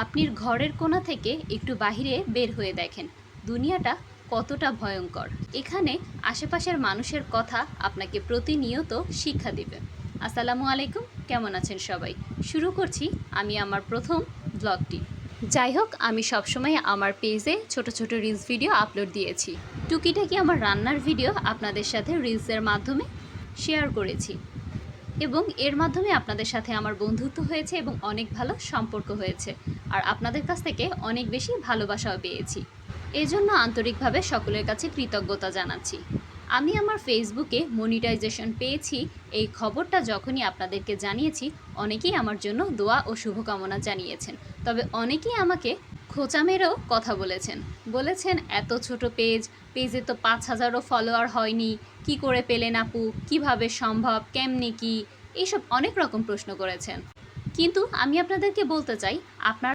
আপনির ঘরের কোণা থেকে একটু বাহিরে বের হয়ে দেখেন দুনিয়াটা কতটা ভয়ঙ্কর। এখানে আশেপাশের মানুষের কথা আপনাকে প্রতিনিয়ত শিক্ষা দিবে। আসসালামু আলাইকুম, কেমন আছেন সবাই? শুরু করছি আমি আমার প্রথম ব্লগটি। যাই হোক, আমি সবসময় আমার পেজে ছোট ছোট রিলস ভিডিও আপলোড দিয়েছি। টুকিটাকি আমার রান্নার ভিডিও আপনাদের সাথে রিলসের মাধ্যমে শেয়ার করেছি এবং এর মাধ্যমে আপনাদের সাথে আমার বন্ধুত্ব হয়েছে এবং অনেক ভালো সম্পর্ক হয়েছে, আর আপনাদের কাছ থেকে অনেক বেশি ভালোবাসাও পেয়েছি। এজন্য আন্তরিকভাবে সকলের কাছে কৃতজ্ঞতা জানাচ্ছি। আমি আমার ফেসবুকে মনিটাইজেশন পেয়েছি এই খবরটা যখনই আপনাদেরকে জানিয়েছি, অনেকেই আমার জন্য দোয়া ও শুভকামনা জানিয়েছেন। তবে অনেকেই আমাকে খোঁচা মেরেও কথা বলেছেন এত ছোট পেজে তো 5,000ও ফলোয়ার হয়নি, কি করে পেলেন আপু, কিভাবে সম্ভব, কেমনে কি, এইসব অনেক রকম প্রশ্ন করেছেন। কিন্তু আমি আপনাদেরকে বলতে চাই, আপনার